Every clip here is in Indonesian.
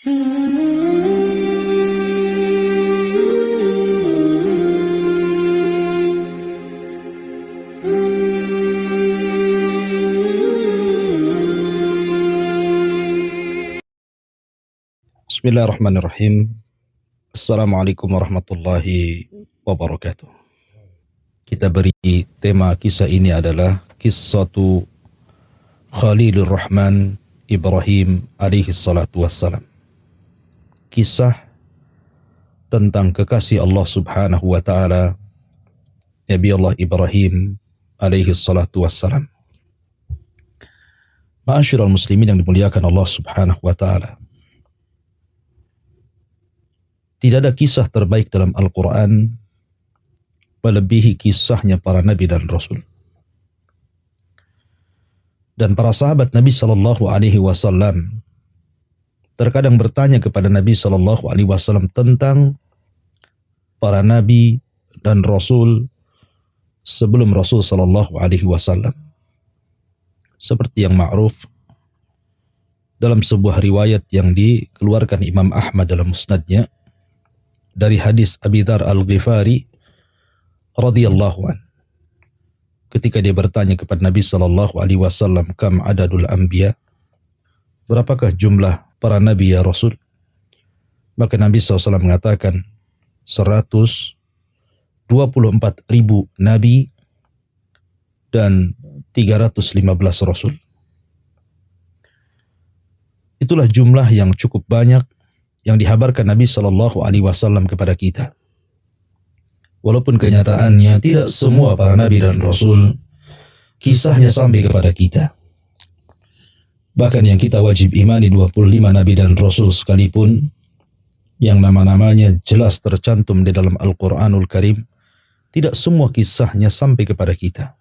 Bismillahirrahmanirrahim. Assalamualaikum warahmatullahi wabarakatuh. Kita beri tema kisah ini adalah Qissatu Khalilur Rahman Ibrahim alaihi salatu wassalam. Kisah tentang kekasih Allah subhanahu wa ta'ala Nabi Allah Ibrahim alaihi salatu wassalam. Ma'asyiral muslimin yang dimuliakan Allah subhanahu wa ta'ala, tidak ada kisah terbaik dalam Al-Quran melebihi kisahnya para Nabi dan Rasul. Dan para sahabat Nabi SAW terkadang bertanya kepada Nabi SAW tentang para Nabi dan Rasul sebelum Rasul SAW. Seperti yang ma'ruf dalam sebuah riwayat yang dikeluarkan Imam Ahmad dalam musnadnya, dari hadis Abi Dzar Al-Ghifari radhiyallahu an, ketika dia bertanya kepada Nabi SAW, kam adadul anbiya, berapakah jumlah para nabi ya Rasul? Maka Nabi SAW mengatakan 124.000 nabi dan 315 Rasul. Itulah jumlah yang cukup banyak yang dihabarkan Nabi SAW kepada kita. Walaupun kenyataannya tidak semua para Nabi dan Rasul kisahnya sampai kepada kita. Bahkan yang kita wajib imani 25 Nabi dan Rasul sekalipun, yang nama-namanya jelas tercantum di dalam Al-Quranul Karim, tidak semua kisahnya sampai kepada kita.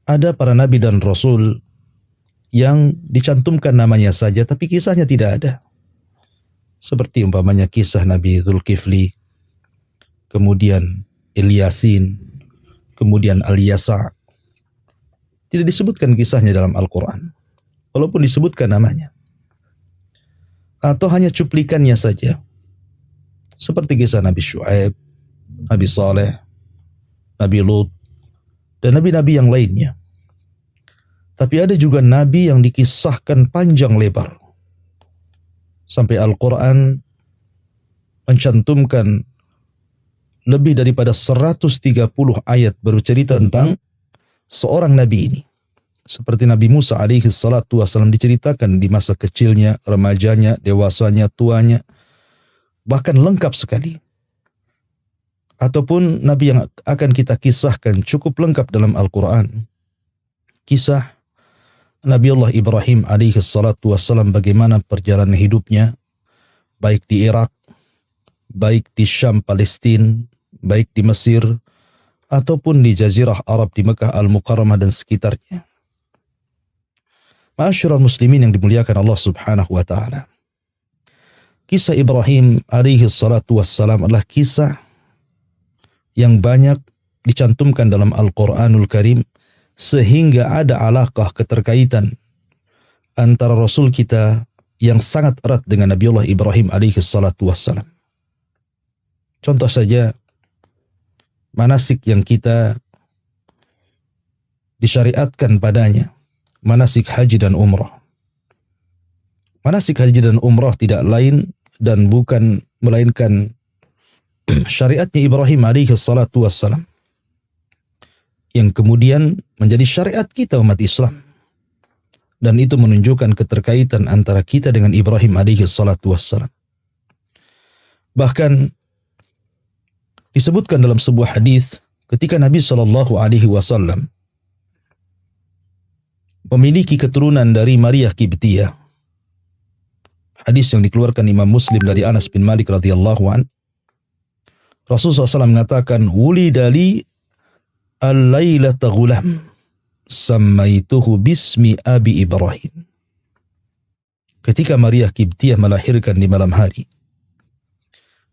Ada para Nabi dan Rasul yang dicantumkan namanya saja, tapi kisahnya tidak ada. Seperti umpamanya kisah Nabi Dzulkifli, kemudian Ilyasin, kemudian Al-Yasa. Tidak disebutkan kisahnya dalam Al-Quran, walaupun disebutkan namanya. Atau hanya cuplikannya saja. Seperti kisah Nabi Syuaib, Nabi Saleh, Nabi Lut, dan nabi-nabi yang lainnya. Tapi ada juga nabi yang dikisahkan panjang lebar, sampai Al-Quran mencantumkan lebih daripada 130 ayat bercerita tentang seorang nabi ini. Seperti Nabi Musa alaihi salatu wassalam diceritakan di masa kecilnya, remajanya, dewasanya, tuanya, bahkan lengkap sekali. Ataupun nabi yang akan kita kisahkan cukup lengkap dalam Al-Quran. Kisah Nabi Allah Ibrahim alaihi salatu wassalam, bagaimana perjalanan hidupnya, baik di Irak, baik di Syam Palestina, baik di Mesir, ataupun di Jazirah Arab di Mekah Al-Mukarramah dan sekitarnya. Ma'asyiral muslimin yang dimuliakan Allah subhanahu wa ta'ala, kisah Ibrahim alaihi salatu wassalam adalah kisah yang banyak dicantumkan dalam Al-Quranul Karim, sehingga ada alaqah, keterkaitan antara Rasul kita yang sangat erat dengan Nabi Allah Ibrahim alaihi salatu wassalam. Contoh saja, manasik yang kita disyariatkan padanya, manasik haji dan umrah. Manasik haji dan umrah tidak lain dan bukan melainkan syariatnya Ibrahim alaihi salatu wassalam, yang kemudian menjadi syariat kita umat Islam. Dan itu menunjukkan keterkaitan antara kita dengan Ibrahim alaihi salatu wassalam. Bahkan disebutkan dalam sebuah hadis ketika Nabi SAW memiliki keturunan dari Maria Qibtiyah. Hadis yang dikeluarkan Imam Muslim dari Anas bin Malik radhiyallahu an. Rasulullah SAW mengatakan, "Wulidali al-lailata ghulam, sammaituhu bismi Abi Ibrahim." Ketika Maria Qibtiyah melahirkan di malam hari,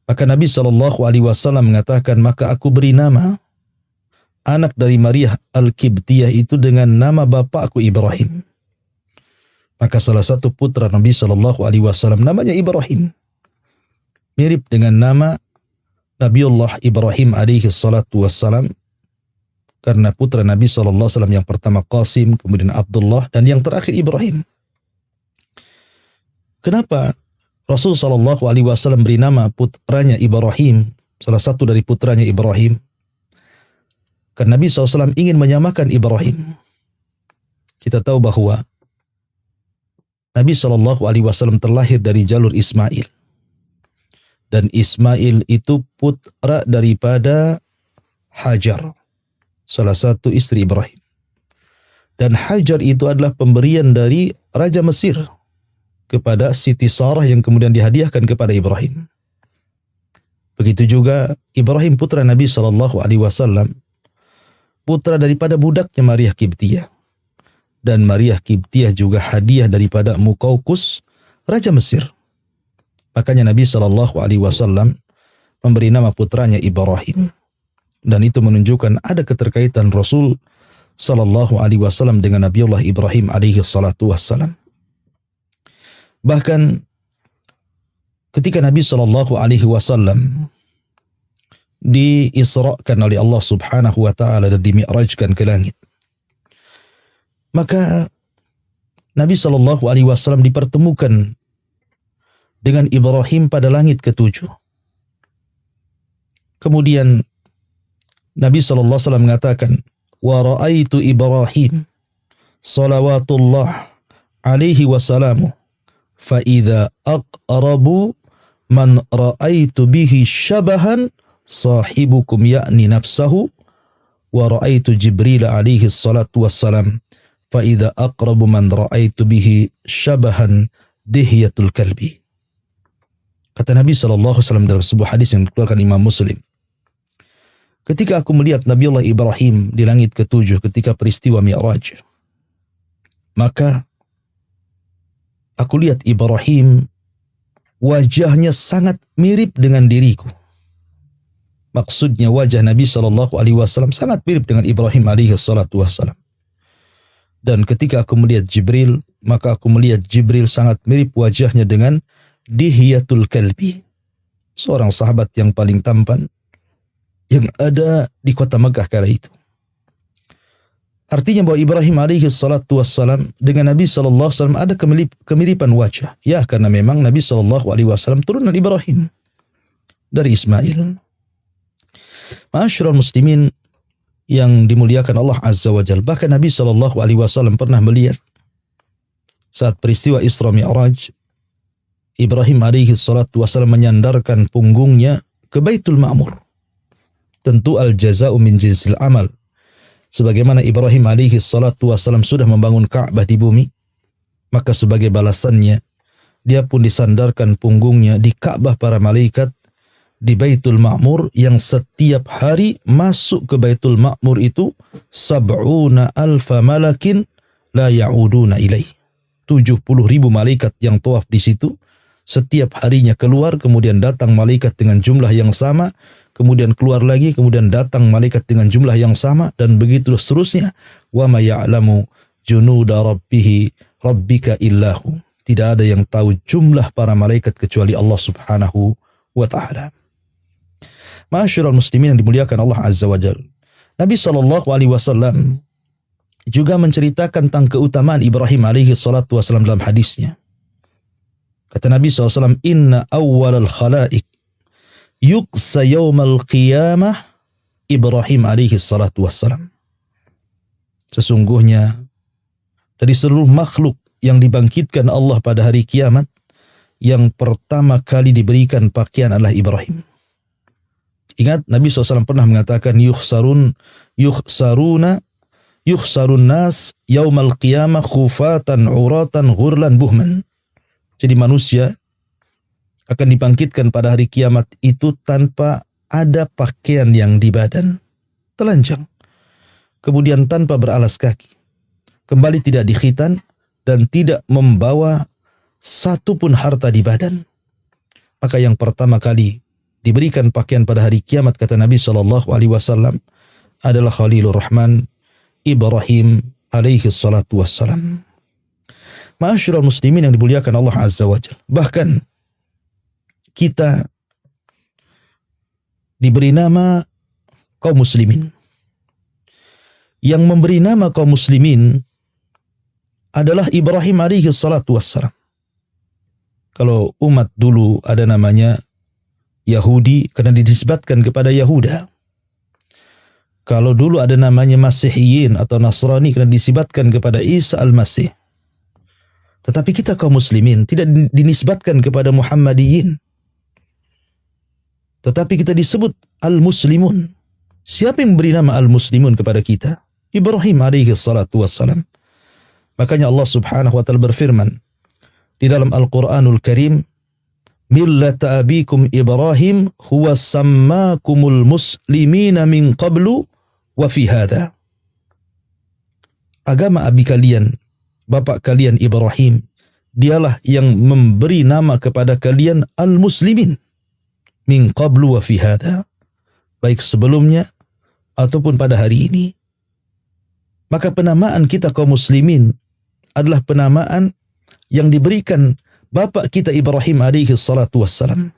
maka Nabi SAW mengatakan, maka aku beri nama anak dari Maria Al-Qibtiyah itu dengan nama bapakku Ibrahim. Maka salah satu putra Nabi Shallallahu Alaihi Wasallam namanya Ibrahim, mirip dengan nama Nabiullah Ibrahim alaihi salatu wassalam, karena putra Nabi Shallallahu Alaihi Wasallam yang pertama Qasim, kemudian Abdullah, dan yang terakhir Ibrahim. Kenapa Rasul Shallallahu Alaihi Wasallam beri nama putranya Ibrahim, salah satu dari putranya Ibrahim? Karena Nabi SAW ingin menyamakan Ibrahim. Kita tahu bahwa Nabi Shallallahu Alaihi Wasallam terlahir dari jalur Ismail, dan Ismail itu putra daripada Hajar, salah satu istri Ibrahim. Dan Hajar itu adalah pemberian dari Raja Mesir kepada Siti Sarah yang kemudian dihadiahkan kepada Ibrahim. Begitu juga Ibrahim putra Nabi Shallallahu Alaihi Wasallam, putra daripada budaknya Maria Kibtiyah. Dan Maria Kibtiyah juga hadiah daripada Muqawqis, Raja Mesir. Makanya Nabi Shallallahu Alaihi Wasallam memberi nama putranya Ibrahim. Dan itu menunjukkan ada keterkaitan Rasul Shallallahu Alaihi Wasallam dengan Nabiullah Ibrahim alaihi salatu wassalam. Bahkan ketika Nabi Shallallahu Alaihi Wasallam diisrakan oleh Allah Subhanahu Wa Taala dan dimi'rajkan ke langit, maka Nabi Shallallahu Alaihi Wasallam dipertemukan dengan Ibrahim pada langit ketujuh. Kemudian Nabi Shallallahu Alaihi Wasallam mengatakan, wa ra'aitu Ibrahim salawatullah alaihi wasalamu fa idza aqrabu man ra'aitu bihi syabahan sahibukum ya'ni nafsahu, wa ra'aitu Jibril alaihi salatu wassalam fa idza aqrabu man ra'aitu bihi syabahan dihyatul kalbi. Kata Nabi sallallahu alaihi wasallam dalam sebuah hadis yang dikeluarkan Imam Muslim, ketika aku melihat Nabiullah Ibrahim di langit ketujuh ketika peristiwa Mi'raj, maka aku lihat Ibrahim wajahnya sangat mirip dengan diriku. Maksudnya wajah Nabi sallallahu alaihi wasallam sangat mirip dengan Ibrahim alaihi salatu wassalam. Dan ketika aku melihat Jibril, maka aku melihat Jibril sangat mirip wajahnya dengan Dihyatul Kalbi, seorang sahabat yang paling tampan yang ada di kota Makkah kala itu. Artinya bahwa Ibrahim alaihi salatu wassalam dengan Nabi sallallahu alaihi wasallam ada kemiripan wajah. Ya, karena memang Nabi sallallahu alaihi wasallam turunan Ibrahim dari Ismail. Ma'asyiral muslimin yang dimuliakan Allah Azza wa Jalla, bahkan Nabi sallallahu alaihi wasallam pernah melihat saat peristiwa Isra Mi'raj, Ibrahim alaihi salatu wasallam menyandarkan punggungnya ke Baitul Ma'mur. Tentu al-jaza'u min jinsil amal. Sebagaimana Ibrahim alaihi salatu wasallam sudah membangun Ka'bah di bumi, maka sebagai balasannya dia pun disandarkan punggungnya di Ka'bah para malaikat di Baitul Ma'mur, yang setiap hari masuk ke Baitul Ma'mur itu 70.000 malakin la ya'uduna ilaih. 70.000 malaikat yang tawaf di situ. Setiap harinya keluar, kemudian datang malaikat dengan jumlah yang sama, kemudian keluar lagi, kemudian datang malaikat dengan jumlah yang sama, dan begitu seterusnya. Wa ma ya'lamu junuda rabbika illahu. Tidak ada yang tahu jumlah para malaikat kecuali Allah Subhanahu wa Ta'ala. Ma'asyiral muslimin yang dimuliakan Allah Azza wa Jalla, Nabi sallallahu alaihi wasallam juga menceritakan tentang keutamaan Ibrahim alaihi salatu wasallam dalam hadisnya. Kata Nabi SAW, inna awwalal khalaik yuqsa yawmal qiyamah Ibrahim alaihi salatu wassalam. Sesungguhnya dari seluruh makhluk yang dibangkitkan Allah pada hari kiamat, yang pertama kali diberikan pakaian adalah Ibrahim. Ingat, Nabi SAW pernah mengatakan, yukhsarun nas yawmal qiyamah khufatan uratan ghurlan buhman. Jadi manusia akan dibangkitkan pada hari kiamat itu tanpa ada pakaian yang di badan, telanjang, kemudian tanpa beralas kaki, kembali tidak dikhitan, dan tidak membawa satupun harta di badan. Maka yang pertama kali diberikan pakaian pada hari kiamat, kata Nabi SAW, adalah Khalilur Rahman Ibrahim alaihi salatu wassalam. Ma'asyiral muslimin yang dimuliakan Allah Azza wa Jalla. Bahkan kita diberi nama kaum muslimin. Yang memberi nama kaum muslimin adalah Ibrahim alaihi salatu wassalam. Kalau umat dulu ada namanya Yahudi karena dinisbatkan kepada Yahuda. Kalau dulu ada namanya Masihiyin atau Nasrani karena disebutkan kepada Isa al-Masih. Tetapi kita kaum muslimin tidak dinisbatkan kepada Muhammadiyin. Tetapi kita disebut al-muslimun. Siapa yang memberi nama al-muslimun kepada kita? Ibrahim alaihi salatu wassalam. Makanya Allah subhanahu wa ta'ala berfirman di dalam Al-Quranul Karim, millata abikum Ibrahim huwa sammakumul muslimina min qablu wa fi hadha. Agama abi kalian, bapak kalian Ibrahim, dialah yang memberi nama kepada kalian al-muslimin min qablu wa fi hadha, baik sebelumnya ataupun pada hari ini. Maka penamaan kita kaum muslimin adalah penamaan yang diberikan bapak kita Ibrahim alaihi salatu wassalam.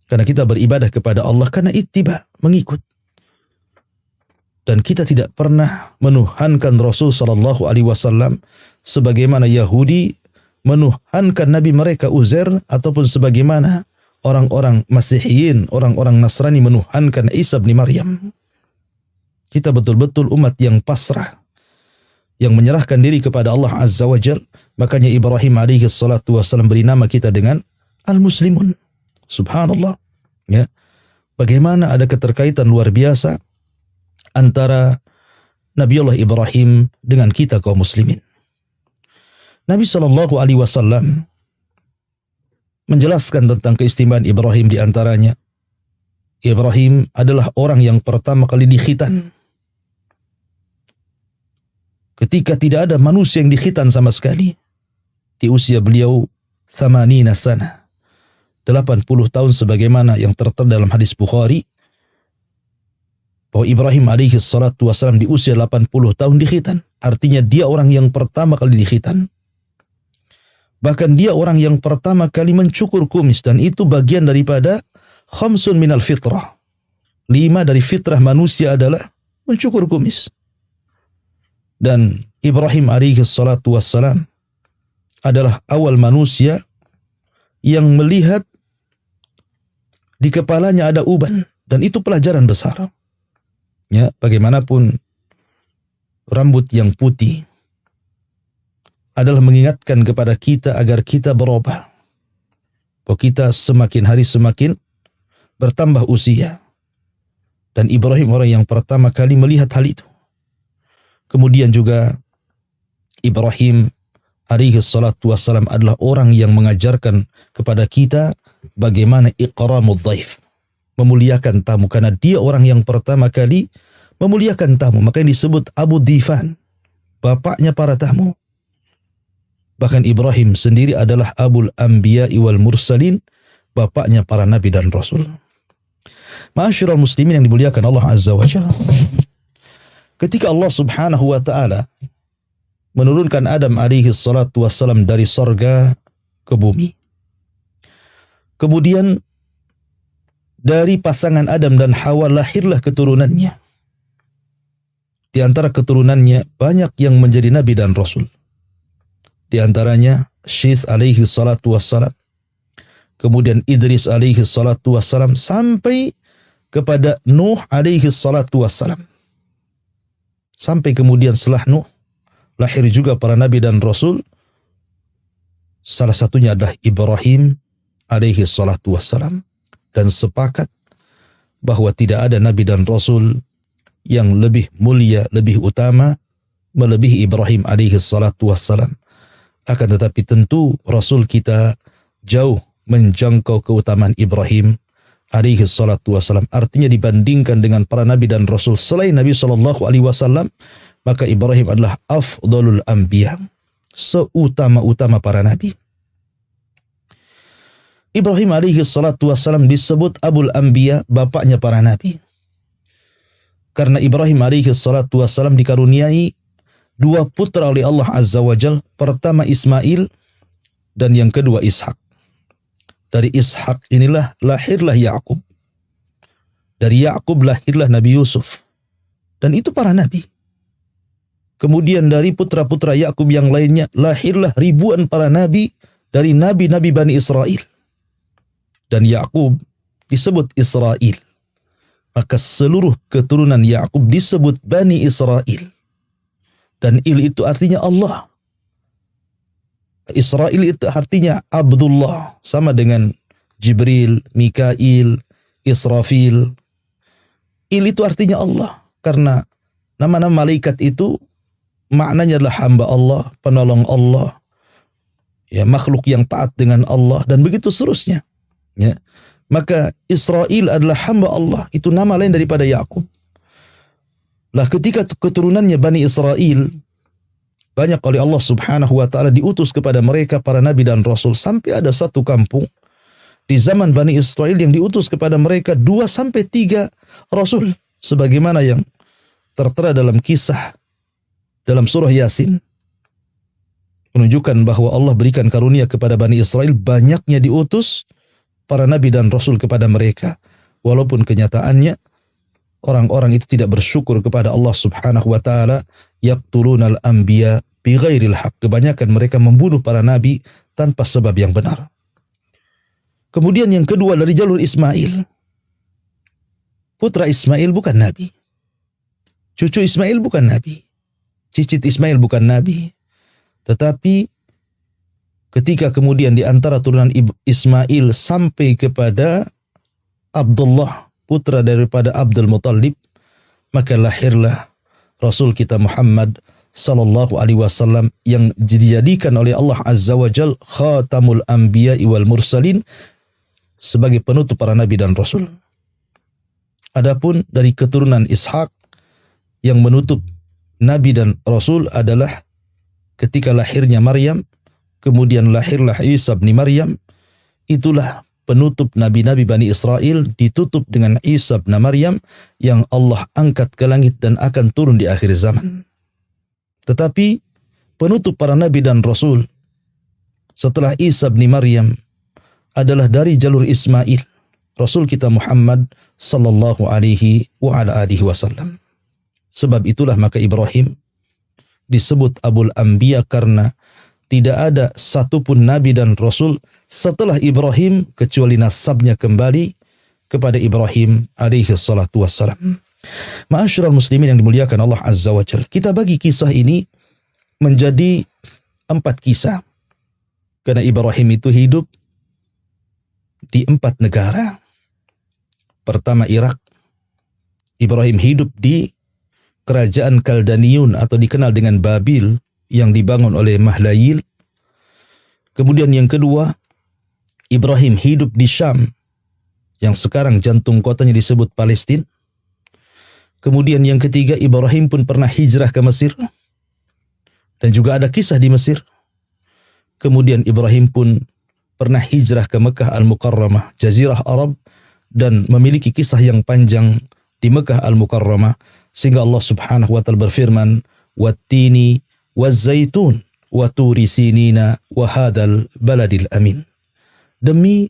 Karena kita beribadah kepada Allah karena ittiba, mengikut. Dan kita tidak pernah menuhankan Rasul sallallahu alaihi wasallam sebagaimana Yahudi menuhankan nabi mereka Uzair, ataupun sebagaimana orang-orang Masihiyin, orang-orang Nasrani menuhankan Isa bin Maryam. Kita betul-betul umat yang pasrah, yang menyerahkan diri kepada Allah Azza wa Jal. Makanya Ibrahim alaihi salatu wassalam beri nama kita dengan al-muslimun. Subhanallah. Ya. Bagaimana ada keterkaitan luar biasa antara Nabiullah Ibrahim dengan kita kaum muslimin. Nabi sallallahu alaihi wasallam menjelaskan tentang keistimewaan Ibrahim, di antaranya Ibrahim adalah orang yang pertama kali dikhitan. Ketika tidak ada manusia yang dikhitan sama sekali. Di usia beliau 80 sana. 80 tahun sebagaimana yang tertera dalam hadis Bukhari. Bahwa Ibrahim alaihi salatu wassalam di usia 80 tahun dikhitan. Artinya dia orang yang pertama kali dikhitan. Bahkan dia orang yang pertama kali mencukur kumis. Dan itu bagian daripada khamsun minal fitrah. 5 dari fitrah manusia adalah mencukur kumis. Dan Ibrahim alaihi salatu wassalam adalah awal manusia yang melihat di kepalanya ada uban. Dan itu pelajaran besar. Ya, bagaimanapun rambut yang putih adalah mengingatkan kepada kita agar kita berubah. Bahwa kita semakin hari semakin bertambah usia. Dan Ibrahim orang yang pertama kali melihat hal itu. Kemudian juga Ibrahim alaihi salatu wassalam adalah orang yang mengajarkan kepada kita bagaimana iqramud dhaif, memuliakan tamu, karena dia orang yang pertama kali memuliakan tamu. Makanya disebut Abu Difan, bapaknya para tamu. Bahkan Ibrahim sendiri adalah Abul Anbiya'i wal Mursalin, bapaknya para nabi dan rasul. Ma'asyiral muslimin yang dimuliakan Allah Azza wa Jalla. Ketika Allah subhanahu wa ta'ala menurunkan Adam alaihi salatu wassalam dari sorga ke bumi. Kemudian dari pasangan Adam dan Hawa lahirlah keturunannya. Di antara keturunannya banyak yang menjadi nabi dan rasul. Di antaranya Syith alaihi salatu wassalam. Kemudian Idris alaihi salatu wassalam sampai kepada Nuh alaihi salatu wassalam. Sampai kemudian setelah Nuh lahir juga para nabi dan rasul. Salah satunya adalah Ibrahim alaihi salatu wassalam. Dan sepakat bahwa tidak ada nabi dan rasul yang lebih mulia, lebih utama melebihi Ibrahim alaihi salatu wassalam. Akan tetapi tentu rasul kita jauh menjangkau keutamaan Ibrahim alaihi salatu wassalam. Artinya dibandingkan dengan para nabi dan rasul selain Nabi sallallahu alaihi wasallam, maka Ibrahim adalah afdalul anbiya, seutama-utama para nabi. Ibrahim alaihi salatu wassalam disebut Abul Anbiya, bapaknya para nabi. Karena Ibrahim alaihi salatu wassalam dikaruniai dua putra oleh Allah Azza wa Jal, pertama Ismail dan yang kedua Ishak. Dari Ishak inilah lahirlah Yakub. Dari Yakub lahirlah Nabi Yusuf. Dan itu para nabi. Kemudian dari putra-putra Yakub yang lainnya lahirlah ribuan para nabi dari nabi-nabi Bani Israel. Dan Yakub disebut Israel. Maka seluruh keturunan Yakub disebut Bani Israel. Dan il itu artinya Allah. Israel itu artinya Abdullah. Sama dengan Jibril, Mikail, Israfil. Il itu artinya Allah. Karena nama-nama malaikat itu maknanya adalah hamba Allah, penolong Allah, ya, makhluk yang taat dengan Allah, dan begitu seterusnya. Ya. Maka Israel adalah hamba Allah. Itu nama lain daripada Yakub. Lah ketika keturunannya Bani Israel banyak oleh Allah Subhanahu wa taala diutus kepada mereka para nabi dan rasul, sampai ada satu kampung di zaman Bani Israel yang diutus kepada mereka 2 sampai 3 rasul, sebagaimana yang tertera dalam kisah dalam surah Yasin, menunjukkan bahwa Allah berikan karunia kepada Bani Israel, banyaknya diutus para nabi dan rasul kepada mereka, walaupun kenyataannya orang-orang itu tidak bersyukur kepada Allah Subhanahu wa taala. Yaqtulunal anbiya bighairil haq. Kebanyakan mereka membunuh para nabi tanpa sebab yang benar. Kemudian yang kedua dari jalur Ismail. Putra Ismail bukan nabi. Cucu Ismail bukan nabi. Cicit Ismail bukan nabi. Tetapi ketika kemudian di antara turunan Ismail sampai kepada Abdullah, putra daripada Abdul Muttalib, maka lahirlah Rasul kita Muhammad sallallahu alaihi wasallam yang dijadikan oleh Allah Azza wa Jal khatamul anbiya wal mursalin, sebagai penutup para nabi dan rasul. Adapun dari keturunan Ishak yang menutup nabi dan rasul adalah ketika lahirnya Maryam, kemudian lahirlah Isa bin Maryam, itulah penutup nabi-nabi Bani Israel, ditutup dengan Isa bin Maryam yang Allah angkat ke langit dan akan turun di akhir zaman. Tetapi penutup para nabi dan rasul setelah Isa bin Maryam adalah dari jalur Ismail, Rasul kita Muhammad sallallahu alaihi wa ala alihi wasallam. Sebab itulah maka Ibrahim disebut Abul Anbiya, karena tidak ada satupun nabi dan rasul setelah Ibrahim kecuali nasabnya kembali kepada Ibrahim alaihi salatu wassalam. Ma'asyiral muslimin yang dimuliakan Allah Azza wa Jalla, kita bagi kisah ini menjadi 4 kisah. Karena Ibrahim itu hidup di 4 negara. Pertama Irak. Ibrahim hidup di kerajaan Kaldaniun atau dikenal dengan Babil yang dibangun oleh Mahlayil. Kemudian yang kedua, Ibrahim hidup di Syam yang sekarang jantung kotanya disebut Palestina. Kemudian yang ketiga, Ibrahim pun pernah hijrah ke Mesir dan juga ada kisah di Mesir. Kemudian Ibrahim pun pernah hijrah ke Mekah Al-Mukarramah, Jazirah Arab, dan memiliki kisah yang panjang di Mekah Al-Mukarramah, sehingga Allah Subhanahu wa taala berfirman, "Wattini waz-zaitun wa turi sinina wa hadzal baladil amin." Demi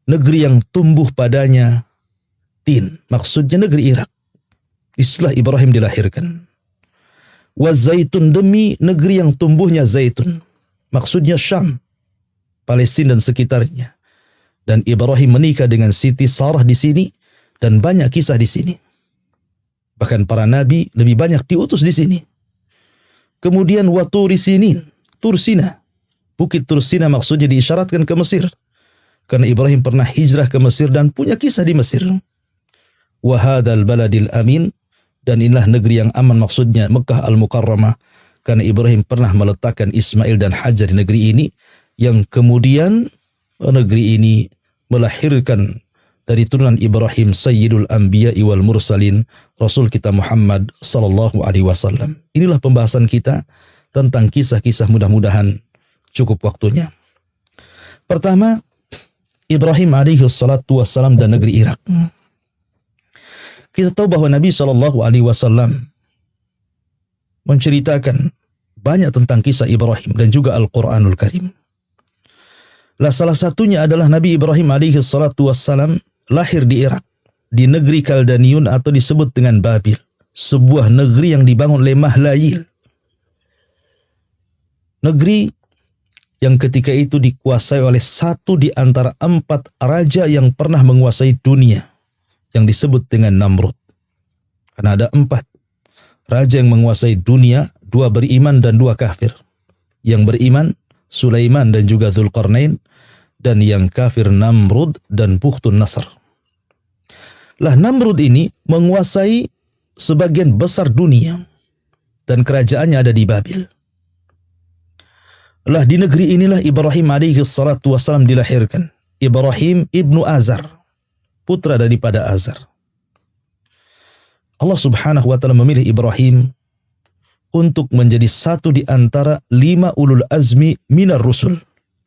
negeri yang tumbuh padanya tin, maksudnya negeri Irak. Istilah Ibrahim dilahirkan. Waz-zaitun, demi negeri yang tumbuhnya zaitun, maksudnya Syam, Palestina dan sekitarnya. Dan Ibrahim menikah dengan Siti Sarah di sini, dan banyak kisah di sini. Bahkan para nabi lebih banyak diutus di sini. Kemudian waturi sinin, Tursina. Bukit Tursina maksudnya diisyaratkan ke Mesir. Karena Ibrahim pernah hijrah ke Mesir dan punya kisah di Mesir. Wa hadzal baladil amin, dan inilah negeri yang aman, maksudnya Mekah Al-Mukarramah. Karena Ibrahim pernah meletakkan Ismail dan Hajar di negeri ini, yang kemudian negeri ini melahirkan dari turunan Ibrahim Sayyidul Anbiya wal Mursalin, Rasul kita Muhammad sallallahu alaihi wasallam. Inilah pembahasan kita tentang kisah-kisah, mudah-mudahan cukup waktunya. Pertama, Ibrahim alaihi salatu wassalam dan negeri Irak. Kita tahu bahwa Nabi sallallahu alaihi wasallam menceritakan banyak tentang kisah Ibrahim dan juga Al-Quranul Karim. Lah salah satunya adalah Nabi Ibrahim alaihi salatu wassalam lahir di Irak, di negeri Kaldaniun atau disebut dengan Babil, sebuah negeri yang dibangun oleh Mahlayil. Negeri yang ketika itu dikuasai oleh satu di antara 4 raja yang pernah menguasai dunia, yang disebut dengan Namrud. Karena ada 4 raja yang menguasai dunia, 2 beriman dan 2 kafir. Yang beriman Sulaiman dan juga Dzulqarnain, dan yang kafir Namrud dan Bukhtun Nasr. Lah Namrud ini menguasai sebagian besar dunia dan kerajaannya ada di Babil. Lah di negeri inilah Ibrahim alaihi salatu wassalam dilahirkan. Ibrahim ibnu Azar, putra daripada Azar. Allah subhanahu wa ta'ala memilih Ibrahim untuk menjadi satu di antara 5 ulul azmi minar rusul.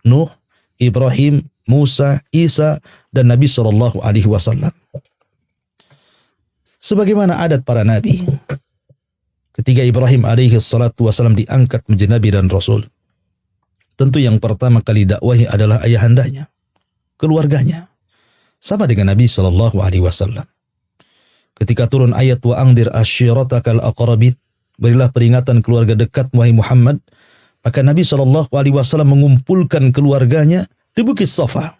Nuh, Ibrahim, Musa, Isa, dan Nabi SAW. Sebagaimana adat para nabi, ketika Ibrahim alaihi salatu wasallam diangkat menjadi nabi dan rasul, tentu yang pertama kali dakwahi adalah ayahandanya, keluarganya. Sama dengan Nabi SAW. Ketika turun ayat wa angdir asyiratakal aqrabin, berilah peringatan keluarga dekat wahai Muhammad, maka Nabi SAW mengumpulkan keluarganya di Bukit Safa.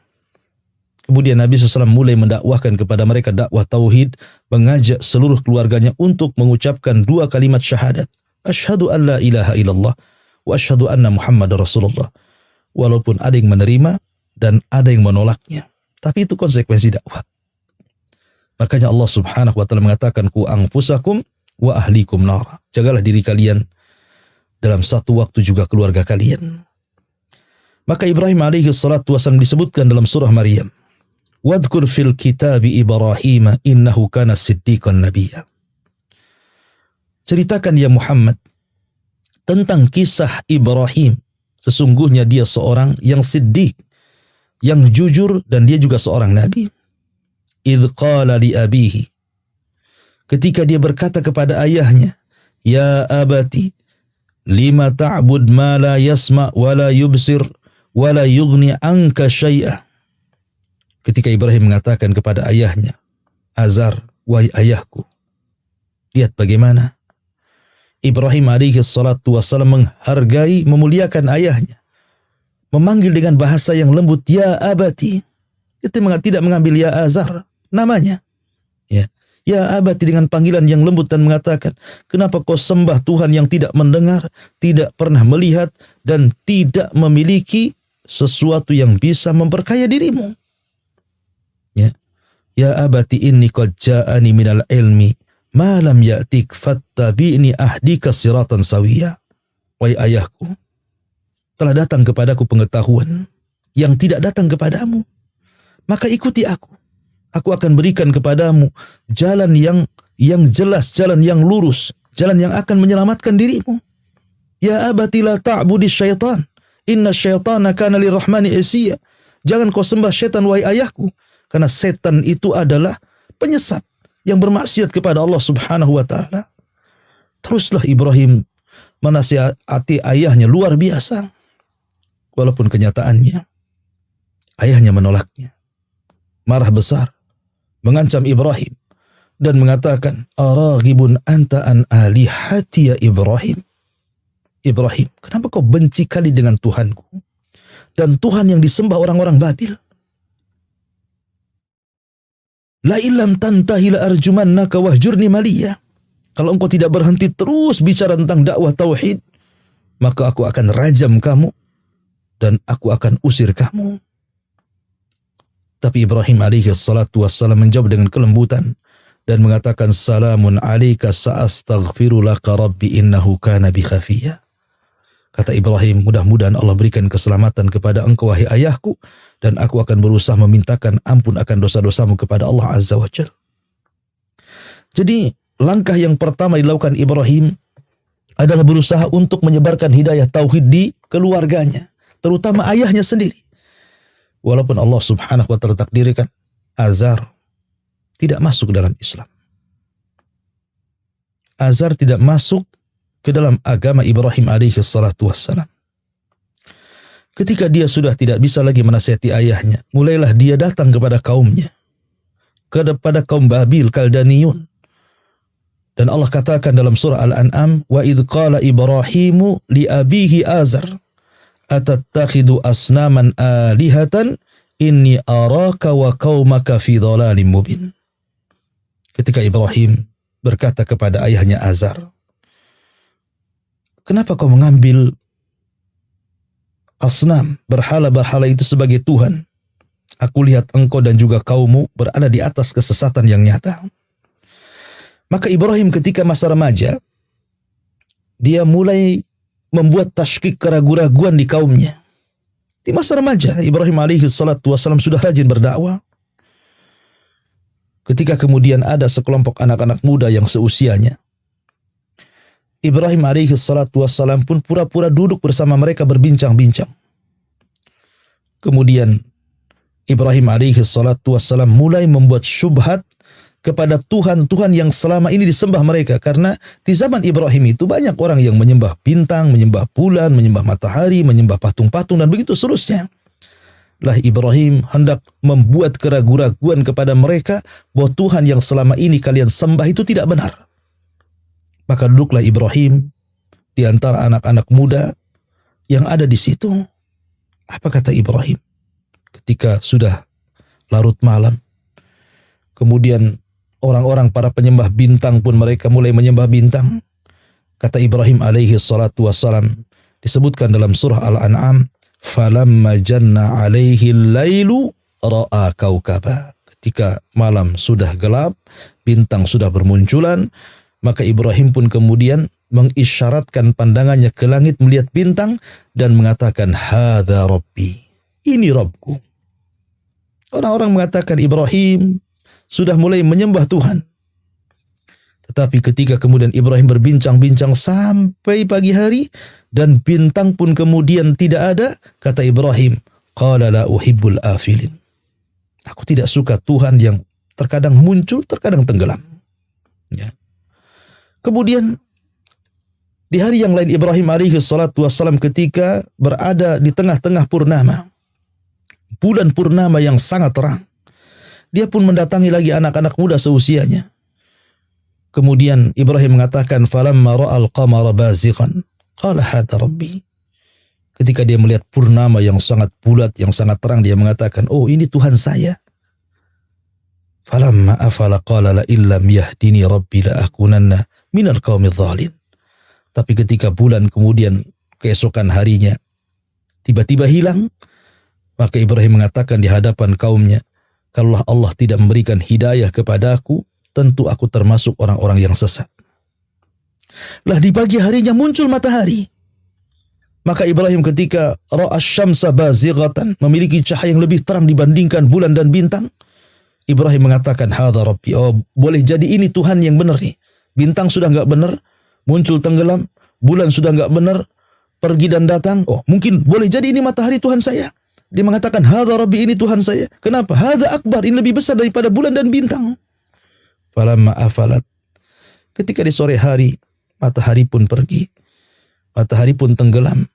Kemudian Nabi SAW mulai mendakwahkan kepada mereka dakwah tauhid, mengajak seluruh keluarganya untuk mengucapkan 2 kalimat syahadat. Asyhadu an la ilaha illallah wa asyhadu anna Muhammad Rasulullah. Walaupun ada yang menerima dan ada yang menolaknya, tapi itu konsekuensi dakwah. Makanya Allah subhanahu wa ta'ala mengatakan ku anfusakum wa ahlikum nar. Jagalah diri kalian, dalam satu waktu juga keluarga kalian. Maka Ibrahim alaihi salatu wasallam disebutkan dalam surah Maryam, wadhkur fil kitabi Ibrahim innahu kana siddiqan nabiyya. Ceritakan ya Muhammad tentang kisah Ibrahim. Sesungguhnya dia seorang yang siddiq, yang jujur, dan dia juga seorang nabi. Idh qala li abihi, ketika dia berkata kepada ayahnya, ya abati lima ta'bud ma la yasma wa la yubsir wa la yughni anka syai'a. Ketika Ibrahim mengatakan kepada ayahnya, Azar, wahai ayahku. Lihat bagaimana Ibrahim alaihi salatu wassalam menghargai, memuliakan ayahnya. Memanggil dengan bahasa yang lembut, ya abati. Itu tidak mengambil ya Azar namanya. Ya abati dengan panggilan yang lembut dan mengatakan, kenapa kau sembah Tuhan yang tidak mendengar, tidak pernah melihat, dan tidak memiliki sesuatu yang bisa memperkaya dirimu. Ya abati inni qad ja'ani minal ilmi ma lam ya'tik fattabi'ni ahdika siratan sawiyya. Wahai ayahku, telah datang kepadaku pengetahuan yang tidak datang kepadamu, maka ikuti aku. Aku akan berikan kepadamu jalan yang jelas, jalan yang lurus, jalan yang akan menyelamatkan dirimu. Ya abati la ta'budi syaitan, inna syaitana kana lirrahmani isya. Jangan kau sembah syaitan wahai ayahku, karena setan itu adalah penyesat yang bermaksiat kepada Allah subhanahu wa ta'ala. Teruslah Ibrahim menasihati ayahnya luar biasa. Walaupun kenyataannya ayahnya menolaknya, marah besar, mengancam Ibrahim dan mengatakan, araghibun anta an alihati ya Ibrahim. Ibrahim, kenapa kau benci kali dengan Tuhanku dan Tuhan yang disembah orang-orang Babil? La illam tantahi la arjumannaka wahjurni maliyah. Kalau engkau tidak berhenti terus bicara tentang dakwah tauhid, maka aku akan rajam kamu dan aku akan usir kamu. Tapi Ibrahim alaihi salatu wassalam menjawab dengan kelembutan dan mengatakan, salamun alaika sa'astaghfiru laka rabbi innahu kana bi khafiyya. Kata Ibrahim, mudah-mudahan Allah berikan keselamatan kepada engkau wahai ayahku, dan aku akan berusaha memintakan ampun akan dosa-dosamu kepada Allah azza wa jalla. Jadi langkah yang pertama dilakukan Ibrahim adalah berusaha untuk menyebarkan hidayah tauhid di keluarganya, terutama ayahnya sendiri. Walaupun Allah subhanahu wa ta'ala takdirkan Azar tidak masuk dalam Islam. Azar tidak masuk ke dalam agama Ibrahim alaihi salatu wassalam. Ketika dia sudah tidak bisa lagi menasihati ayahnya, mulailah dia datang kepada kaumnya, kepada kaum Babil Kaldaniyun. Dan Allah katakan dalam surah Al-An'am, wa idh qala Ibrahimu li abihi Azar atattakhidu asnaman alihatan inni araka wa qaumaka fi dhalalim mubin. Ketika Ibrahim berkata kepada ayahnya Azar, kenapa kau mengambil asnam, berhala-berhala itu sebagai Tuhan? Aku lihat engkau dan juga kaummu berada di atas kesesatan yang nyata. Maka Ibrahim ketika masa remaja, dia mulai membuat tasykik, keraguan-raguan di kaumnya. Di masa remaja, Ibrahim alaihi salatu wassalam sudah rajin berdakwah. Ketika kemudian ada sekelompok anak-anak muda yang seusianya, Ibrahim alaihi salatu wassalam pun pura-pura duduk bersama mereka berbincang-bincang. Kemudian Ibrahim alaihi salatu wassalam mulai membuat syubhat kepada Tuhan-Tuhan yang selama ini disembah mereka. Karena di zaman Ibrahim itu banyak orang yang menyembah bintang, menyembah bulan, menyembah matahari, menyembah patung-patung, dan begitu seterusnya. Lah Ibrahim hendak membuat keraguan-raguan kepada mereka bahwa Tuhan yang selama ini kalian sembah itu tidak benar. Maka duduklah Ibrahim di antara anak-anak muda yang ada di situ. Apa kata Ibrahim ketika sudah larut malam? Kemudian orang-orang para penyembah bintang pun mereka mulai menyembah bintang. Kata Ibrahim alaihi salatu wassalam, disebutkan dalam surah Al-An'am, falamma janna alaihi lailu ra'a kaukaba. Ketika malam sudah gelap, bintang sudah bermunculan, maka Ibrahim pun kemudian mengisyaratkan pandangannya ke langit melihat bintang dan mengatakan, hadza rabbi, ini Rabbku. Orang-orang mengatakan Ibrahim sudah mulai menyembah Tuhan. Tetapi ketika kemudian Ibrahim berbincang-bincang sampai pagi hari dan bintang pun kemudian tidak ada, kata Ibrahim, qala la uhibbul afilin. Aku tidak suka Tuhan yang terkadang muncul, terkadang tenggelam. Ya. Kemudian di hari yang lain Ibrahim alaihi salatu wassalam ketika berada di tengah-tengah purnama, bulan purnama yang sangat terang, dia pun mendatangi lagi anak-anak muda seusianya. Kemudian Ibrahim mengatakan, falamma ra'al qamara bazighan qala hadza rabbi. Ketika dia melihat purnama yang sangat bulat, yang sangat terang, dia mengatakan, oh ini Tuhan saya. Falamma afala qala la illam yahdini rabbi la akunanna minal qaumidh dhalin. Tapi ketika bulan kemudian keesokan harinya tiba-tiba hilang, maka Ibrahim mengatakan di hadapan kaumnya, kalau Allah tidak memberikan hidayah kepadaku, tentu aku termasuk orang-orang yang sesat. Lah di pagi harinya muncul matahari. Maka Ibrahim ketika ra'as syamsa bazighatan, memiliki cahaya yang lebih terang dibandingkan bulan dan bintang, Ibrahim mengatakan, hadza rabbi. Oh, boleh jadi ini Tuhan yang benar nih. Bintang sudah enggak benar, muncul tenggelam, bulan sudah enggak benar, pergi dan datang. Oh, mungkin boleh jadi ini matahari Tuhan saya. Dia mengatakan, hadza rabbi, ini Tuhan saya. Kenapa? Hadza akbar, ini lebih besar daripada bulan dan bintang. Falamma afalat. Ketika di sore hari, matahari pun pergi. Matahari pun tenggelam.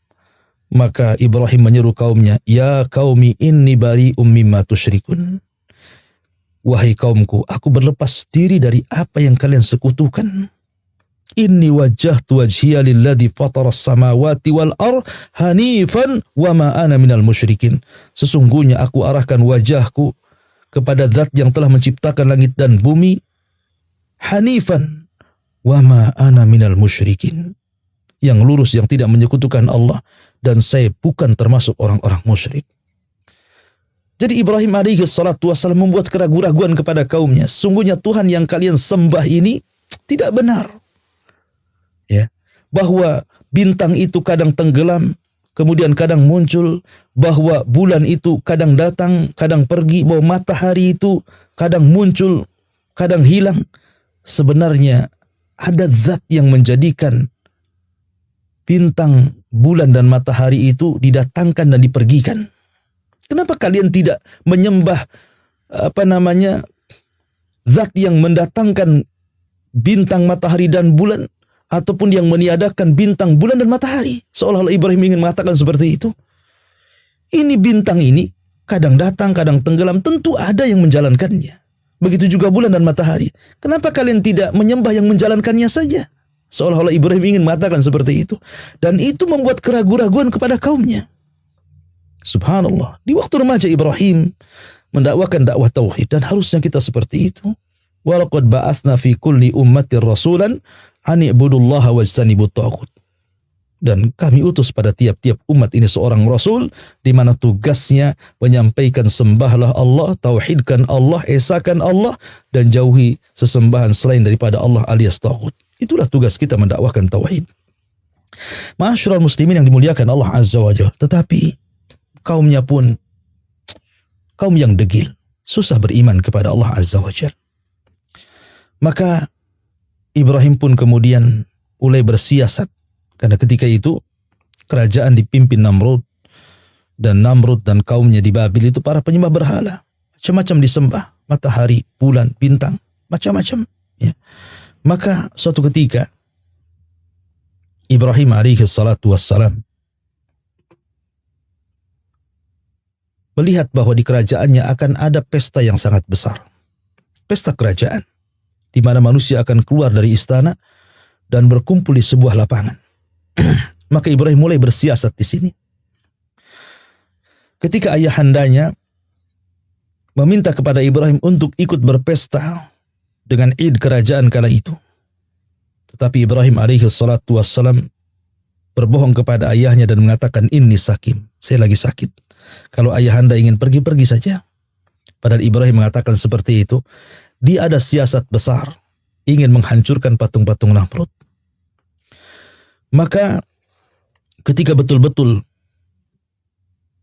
Maka Ibrahim menyeru kaumnya, ya qaumi inni bari'um mimma tusyrikun. Wahai kaumku, aku berlepas diri dari apa yang kalian sekutukan. Inni wajjahtu wajhiya lilladzi fataras samawati wal ardh hanifan wa ma ana minal musyrikin. Sesungguhnya aku arahkan wajahku kepada zat yang telah menciptakan langit dan bumi, hanifan wa ma ana minal musyrikin. Yang lurus, yang tidak menyekutukan Allah, dan saya bukan termasuk orang-orang musyrik. Jadi Ibrahim alaihi salatu wassalam membuat keraguan-raguan kepada kaumnya. Sungguhnya Tuhan yang kalian sembah ini tidak benar. Ya, bahwa bintang itu kadang tenggelam, kemudian kadang muncul, bahwa bulan itu kadang datang, kadang pergi, bahwa matahari itu kadang muncul, kadang hilang. Sebenarnya ada zat yang menjadikan bintang, bulan dan matahari itu didatangkan dan dipergikan. Kenapa kalian tidak menyembah zat yang mendatangkan bintang, matahari dan bulan? ataupun yang meniadakan bintang, bulan dan matahari. Seolah-olah Ibrahim ingin mengatakan seperti itu. Ini bintang ini kadang datang, kadang tenggelam, tentu ada yang menjalankannya. Begitu juga bulan dan matahari. Kenapa kalian tidak menyembah yang menjalankannya saja? Seolah-olah Ibrahim ingin mengatakan seperti itu. Dan itu membuat keraguan-raguan kepada kaumnya. Subhanallah. Di waktu remaja Ibrahim mendakwakan dakwah tauhid, dan harusnya kita seperti itu. Walaqad ba'atsna fi kulli ummatin rasulan an i'budullaha wajtanibut taghut. Dan kami utus pada tiap-tiap umat ini seorang rasul, di mana tugasnya menyampaikan sembahlah Allah, tauhidkan Allah, esakan Allah, dan jauhi sesembahan selain daripada Allah alias taghut. Itulah tugas kita mendakwakan tauhid. Ma'asyiral muslimin yang dimuliakan Allah Azza wa Jalla. Tetapi kaumnya pun kaum yang degil, susah beriman kepada Allah Azza wa Jalla. Maka Ibrahim pun kemudian mulai bersiasat. Karena ketika itu kerajaan dipimpin Namrud dan kaumnya di Babil itu para penyembah berhala. Macam-macam disembah, matahari, bulan, bintang, macam-macam. Ya. Maka suatu ketika Ibrahim alaihi salatu wassalam melihat bahwa di kerajaannya akan ada pesta yang sangat besar. Pesta kerajaan, di mana manusia akan keluar dari istana dan berkumpul di sebuah lapangan. Maka Ibrahim mulai bersiasat di sini. Ketika ayahandanya meminta kepada Ibrahim untuk ikut berpesta dengan Id kerajaan kala itu. Tetapi Ibrahim alaihi salatu wassalam berbohong kepada ayahnya dan mengatakan, inni sakim, saya lagi sakit. Kalau ayahanda ingin pergi-pergi saja. Padahal Ibrahim mengatakan seperti itu. Dia ada siasat besar, ingin menghancurkan patung-patung Namrud. Maka ketika betul-betul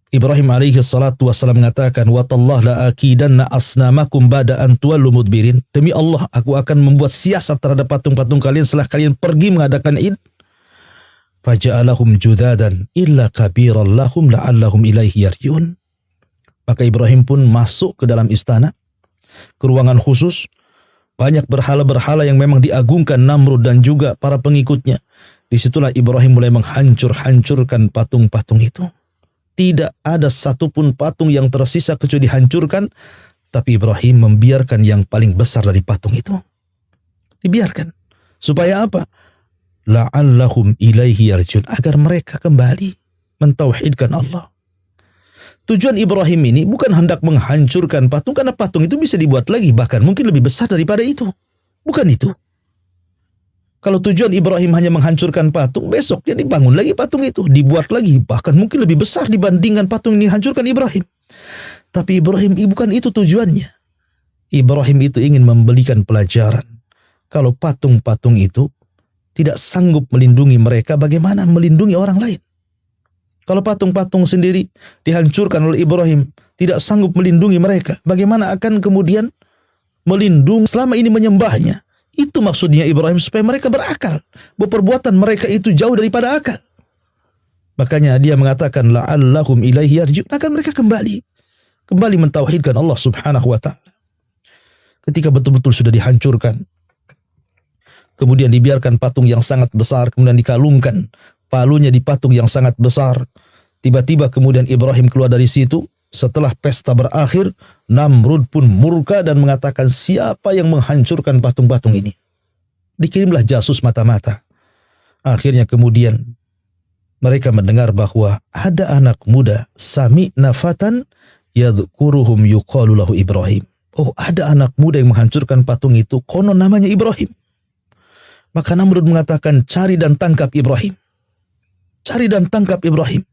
Ibrahim alaihi salatu wassalam mengatakan, wa tallah la akidanna asnamakum ba'da an tuwallu mudbirin. Demi Allah, aku akan membuat siasat terhadap patung-patung kalian setelah kalian pergi mengadakan Id. Faja'alahum judadan illa kabiran lahum la'allahum ilaihi yarji'un. Maka Ibrahim pun masuk ke dalam istana, ke ruangan khusus. Banyak berhala-berhala yang memang diagungkan Namrud dan juga para pengikutnya. Disitulah Ibrahim mulai menghancurkan patung-patung itu. Tidak ada satupun patung yang tersisa kecuali dihancurkan. Tapi Ibrahim membiarkan yang paling besar dari patung itu. Dibiarkan. Supaya apa? La'allahum ilaihi yarji'un. Agar mereka kembali mentauhidkan Allah. Tujuan Ibrahim ini bukan hendak menghancurkan patung, karena patung itu bisa dibuat lagi, bahkan mungkin lebih besar daripada itu. Bukan itu. Kalau tujuan Ibrahim hanya menghancurkan patung, besok dia dibangun lagi patung itu, dibuat lagi, bahkan mungkin lebih besar dibandingkan patung yang dihancurkan Ibrahim. Tapi Ibrahim bukan itu tujuannya. Ibrahim itu ingin memberikan pelajaran. Kalau patung-patung itu tidak sanggup melindungi mereka, bagaimana melindungi orang lain? Kalau patung-patung sendiri dihancurkan oleh Ibrahim, tidak sanggup melindungi mereka, bagaimana akan kemudian melindungi selama ini menyembahnya? Itu maksudnya Ibrahim, supaya mereka berakal, bahwa perbuatan mereka itu jauh daripada akal. Makanya dia mengatakan la'allahum ilaihi yarji'un, akan mereka kembali mentauhidkan Allah Subhanahu wa taala. Ketika betul-betul sudah dihancurkan, kemudian dibiarkan patung yang sangat besar, kemudian dikalungkan palunya di patung yang sangat besar. Tiba-tiba kemudian Ibrahim keluar dari situ. Setelah pesta berakhir, Namrud pun murka dan mengatakan, siapa yang menghancurkan patung-patung ini? Dikirimlah jasus mata-mata. Akhirnya kemudian mereka mendengar bahwa ada anak muda, sami'na fatan yadhkuruhum yuqalu lahu Ibrahim. Oh, ada anak muda yang menghancurkan patung itu, konon namanya Ibrahim. Maka Namrud mengatakan, cari dan tangkap Ibrahim. Cari dan tangkap Ibrahim.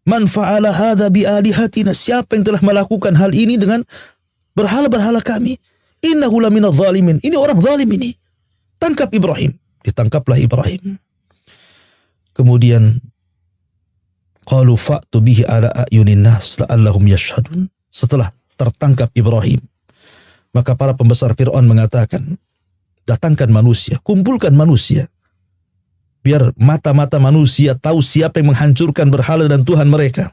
Man fa'ala hadza bi alihatina, siapa yang telah melakukan hal ini dengan berhala-berhala kami? Innahu laminadh zalimin, ini orang zalim ini. Tangkap Ibrahim. Ditangkaplah Ibrahim. Kemudian qalu fa'tu bihi ala ayunin nas la'allahum yashhadun. Setelah tertangkap Ibrahim, maka para pembesar Fir'aun mengatakan, datangkan manusia, kumpulkan manusia, biar mata-mata manusia tahu siapa yang menghancurkan berhala dan Tuhan mereka.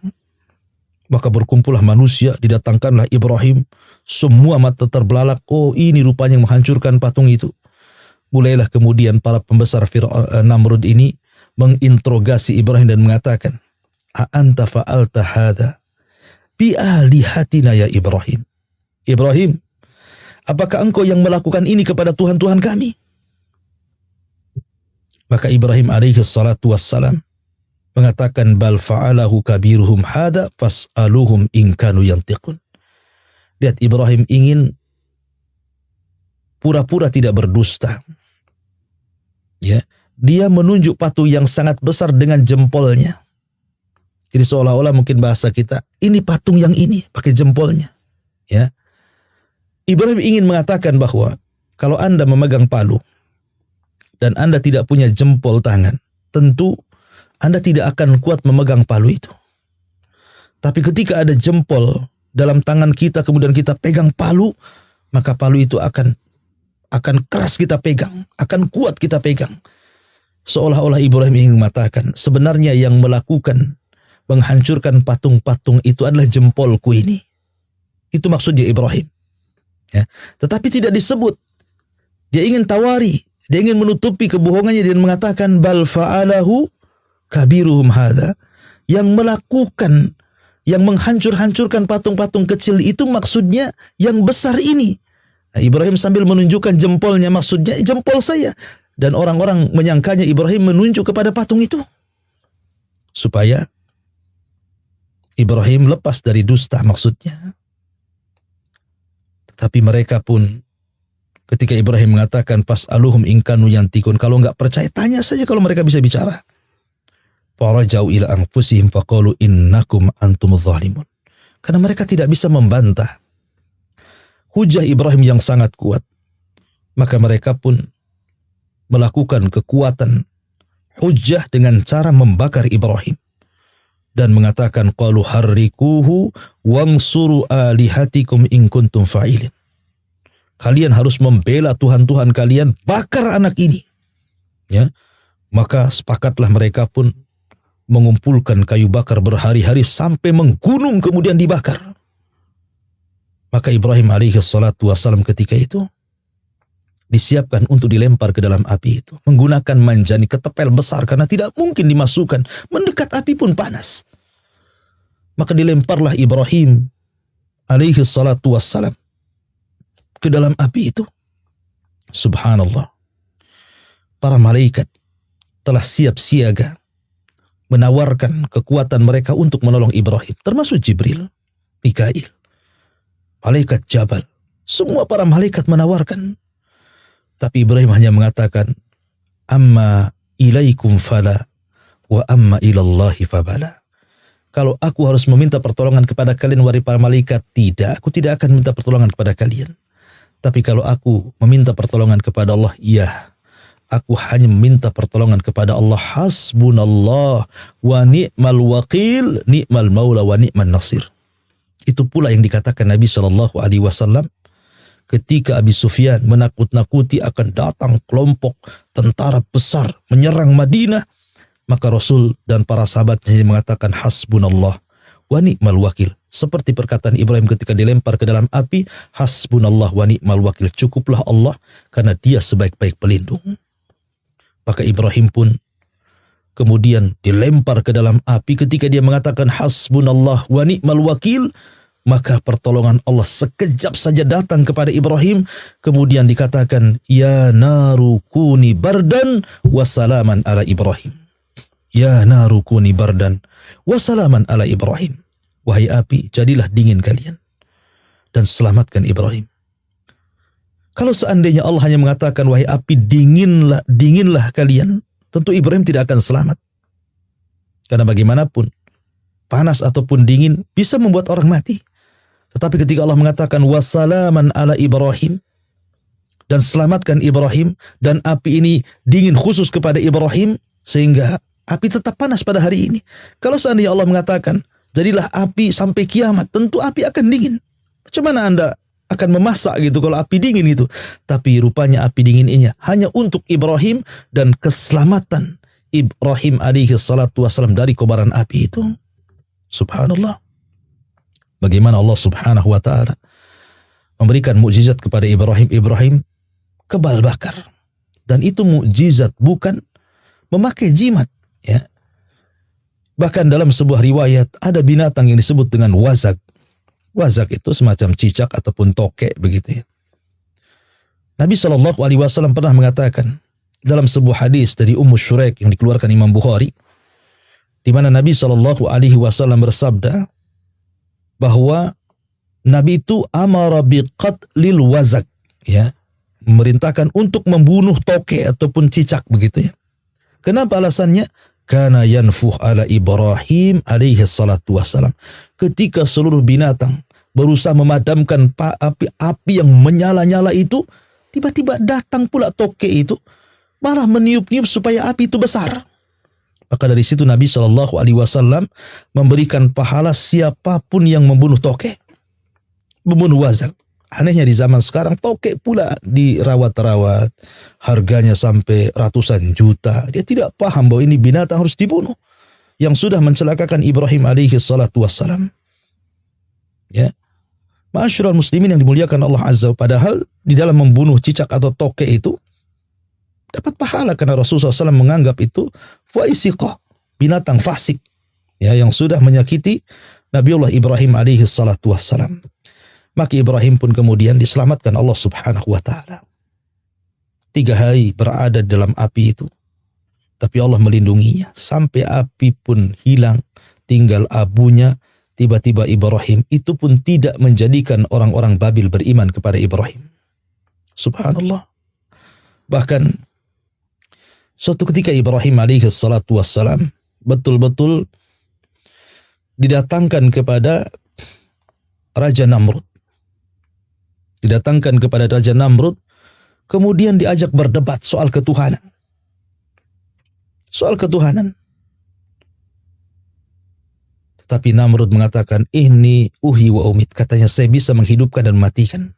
Maka berkumpullah manusia, didatangkanlah Ibrahim. Semua mata terbelalak. Oh, ini rupanya yang menghancurkan patung itu. mulailah kemudian para pembesar Namrud ini menginterogasi Ibrahim dan mengatakan, "A anta fa'alta hadza bi alihatina ya Ibrahim?" Ibrahim, apakah engkau yang melakukan ini kepada Tuhan-Tuhan kami? Maka Ibrahim alaihi salatu wassalam mengatakan, "Bal fa'alahu kabiruhum hadza fas'aluhum in kanu yantiqun." Lihat, Ibrahim ingin pura-pura tidak berdusta. Ya, dia menunjuk patung yang sangat besar dengan jempolnya. Jadi seolah-olah mungkin bahasa kita, ini patung yang ini pakai jempolnya. Ya. Ibrahim ingin mengatakan bahwa kalau Anda memegang palu dan Anda tidak punya jempol tangan, tentu Anda tidak akan kuat memegang palu itu. Tapi ketika ada jempol dalam tangan kita, kemudian kita pegang palu, maka palu itu akan keras kita pegang, akan kuat kita pegang. Seolah-olah Ibrahim ingin mengatakan, sebenarnya yang menghancurkan patung-patung itu adalah jempolku ini. Itu maksudnya Ibrahim. Ya. Tetapi tidak disebut. Dia ingin tawari, dia ingin menutupi kebohongannya dan mengatakan, bal fa'alahu kabiruhum hadza. Yang melakukan, yang menghancur-hancurkan patung-patung kecil itu maksudnya yang besar ini. Nah, Ibrahim sambil menunjukkan jempolnya, maksudnya jempol saya. Dan orang-orang menyangkanya Ibrahim menunjuk kepada patung itu. Supaya Ibrahim lepas dari dusta maksudnya. Tetapi mereka pun ketika Ibrahim mengatakan fas'aluhum in kanu yantikun, kalau enggak percaya tanya saja kalau mereka bisa bicara. Farajau ila anfusihim faqalu innakum antumudz zalimun. Karena mereka tidak bisa membantah hujah Ibrahim yang sangat kuat. Maka mereka pun melakukan kekuatan hujah dengan cara membakar Ibrahim. Dan mengatakan, qalu harrikuhu wansuru alihatikum in kuntum fa'ilin. Kalian harus membela Tuhan-Tuhan kalian, bakar anak ini. Ya. Maka sepakatlah mereka pun mengumpulkan kayu bakar berhari-hari sampai menggunung kemudian dibakar. Maka Ibrahim alaihi salatu wassalam ketika itu disiapkan untuk dilempar ke dalam api itu. Menggunakan manjani ketepel besar karena tidak mungkin dimasukkan. Mendekat api pun panas. Maka dilemparlah Ibrahim alaihi salatu wassalam ke dalam api itu. Subhanallah. Para malaikat telah siap siaga menawarkan kekuatan mereka untuk menolong Ibrahim. Termasuk Jibril, Mikail, malaikat Jabal. Semua para malaikat menawarkan. Tapi Ibrahim hanya mengatakan, amma ilaikum fala wa amma ilallahi fabala. Kalau aku harus meminta pertolongan kepada kalian, wahai para malaikat, tidak. Aku tidak akan minta pertolongan kepada kalian. Tapi kalau aku meminta pertolongan kepada Allah, iya. Aku hanya meminta pertolongan kepada Allah. Hasbunallah wa ni'mal wakil, ni'mal maula wa ni'man nasir. Itu pula yang dikatakan Nabi SAW ketika Abi Sufyan menakut-nakuti akan datang kelompok tentara besar menyerang Madinah. Maka Rasul dan para sahabatnya mengatakan hasbunallah wa ni'mal wakil. Seperti perkataan Ibrahim ketika dilempar ke dalam api, hasbunallah wa ni'mal wakil. Cukuplah Allah karena dia sebaik-baik pelindung. Maka Ibrahim pun kemudian dilempar ke dalam api ketika dia mengatakan hasbunallah wa ni'mal wakil. Maka pertolongan Allah sekejap saja datang kepada Ibrahim. Kemudian dikatakan, ya naru kuni bardan wa salaman ala Ibrahim. Ya naru kuni bardan wa salaman ala Ibrahim. Wahai api, jadilah dingin kalian dan selamatkan Ibrahim. Kalau seandainya Allah hanya mengatakan, wahai api, dinginlah kalian, tentu Ibrahim tidak akan selamat. Karena bagaimanapun, panas ataupun dingin bisa membuat orang mati. Tetapi ketika Allah mengatakan, wassalaman ala Ibrahim, dan selamatkan Ibrahim, dan api ini dingin khusus kepada Ibrahim, sehingga api tetap panas pada hari ini. Kalau seandainya Allah mengatakan, jadilah api sampai kiamat, tentu api akan dingin. Bagaimana Anda akan memasak gitu kalau api dingin itu? Tapi rupanya api dingin ini hanya untuk Ibrahim dan keselamatan Ibrahim alaihi salatu wassalam dari kobaran api itu. Subhanallah. Bagaimana Allah subhanahu wa ta'ala memberikan mukjizat kepada Ibrahim. Ibrahim kebal bakar. dan itu mukjizat, bukan memakai jimat. Ya. Bahkan dalam sebuah riwayat ada binatang yang disebut dengan wazak. Wazak itu semacam cicak ataupun tokek begitu ya. Nabi SAW pernah mengatakan dalam sebuah hadis dari Ummu Syuraik yang dikeluarkan Imam Bukhari, di mana Nabi SAW bersabda bahwa Nabi itu amara biqatlil wazak, ya, memerintahkan untuk membunuh tokek ataupun cicak begitu ya. Kenapa alasannya? Kana yanfuh ala Ibrahim alaihi salatu wassalam. Ketika seluruh binatang berusaha memadamkan api yang menyala-nyala itu, tiba-tiba datang pula tokek itu, malah meniup-niup supaya api itu besar. Maka dari situ Nabi SAW memberikan pahala siapapun yang membunuh tokek, membunuh wazak. Anehnya di zaman sekarang tokek pula dirawat-rawat, harganya sampai ratusan juta. Dia tidak paham bahwa ini binatang harus dibunuh, yang sudah mencelakakan Ibrahim alaihi salatu wassalam. Ya. Ma'asyiral muslimin yang dimuliakan Allah Azza, padahal di dalam membunuh cicak atau tokek itu dapat pahala karena Rasulullah SAW menganggap itu faisiqah, binatang fasik, ya, yang sudah menyakiti Nabiullah Ibrahim alaihi salatu wassalam. Maka Ibrahim pun kemudian diselamatkan Allah Subhanahu wa ta'ala. 3 hari berada dalam api itu, tapi Allah melindunginya sampai api pun hilang, tinggal abunya. Tiba-tiba Ibrahim itu pun tidak menjadikan orang-orang Babil beriman kepada Ibrahim. Subhanallah. Bahkan suatu ketika Ibrahim alaihi salatu wassalam betul-betul didatangkan kepada Raja Namrud. Didatangkan kepada Raja Namrud, kemudian diajak berdebat soal ketuhanan. Soal ketuhanan. Tetapi Namrud mengatakan, ini uhi wa umit. Katanya, saya bisa menghidupkan dan mematikan.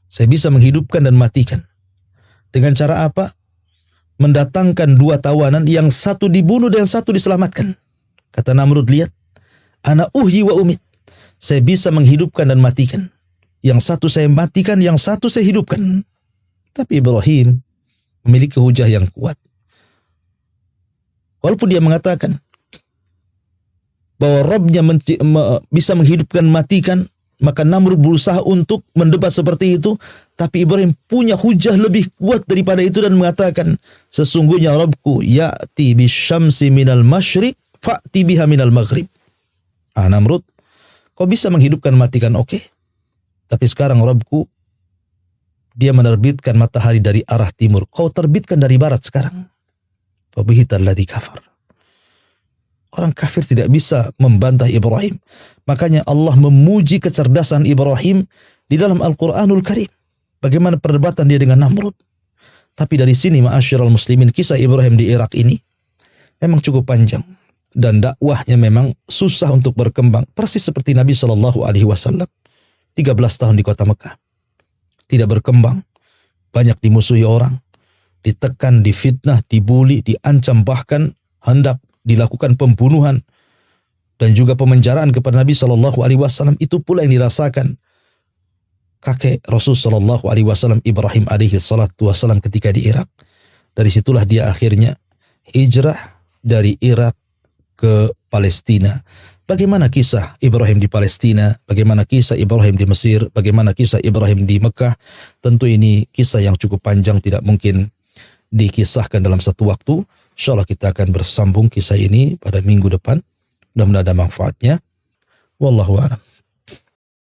Saya bisa menghidupkan dan mematikan. Dengan cara apa? Mendatangkan 2 tawanan, yang satu dibunuh dan yang satu diselamatkan. Kata Namrud, lihat, ana uhi wa umit. Saya bisa menghidupkan dan mematikan. Yang satu saya matikan, yang satu saya hidupkan. Tapi Ibrahim memiliki hujah yang kuat. Walaupun dia mengatakan bahwa Rabbnya bisa menghidupkan, matikan, maka Namrud berusaha untuk mendebat seperti itu. Tapi Ibrahim punya hujah lebih kuat daripada itu dan mengatakan, sesungguhnya Rabbku ya'ti bisyamsi minal masyriq fa'ti biha minal maghrib. Namrud, kau bisa menghidupkan, matikan, oke. Tapi sekarang Rabbku, dia menerbitkan matahari dari arah timur. Kau terbitkan dari barat sekarang. Fabihital ladzi kafar. Orang kafir tidak bisa membantah Ibrahim. Makanya Allah memuji kecerdasan Ibrahim di dalam Al-Quranul Karim. Bagaimana perdebatan dia dengan Namrud. Tapi dari sini, ma'asyiral muslimin, kisah Ibrahim di Irak ini memang cukup panjang. Dan dakwahnya memang susah untuk berkembang. Persis seperti Nabi SAW. 13 tahun di kota Mekah. Tidak berkembang. Banyak dimusuhi orang. Ditekan, difitnah, dibuli, diancam, bahkan hendak dilakukan pembunuhan dan juga pemenjaraan kepada Nabi SAW. Itu pula yang dirasakan kakek Rasul SAW, Ibrahim alaihi salatu wassalam, ketika di Irak. Dari situlah dia akhirnya hijrah dari Irak ke Palestina. Bagaimana kisah Ibrahim di Palestina, bagaimana kisah Ibrahim di Mesir, bagaimana kisah Ibrahim di Mekah. Tentu ini kisah yang cukup panjang, tidak mungkin dikisahkan dalam satu waktu. InsyaAllah kita akan bersambung kisah ini pada minggu depan. Mudah-mudahan ada manfaatnya. Wallahu a'lam.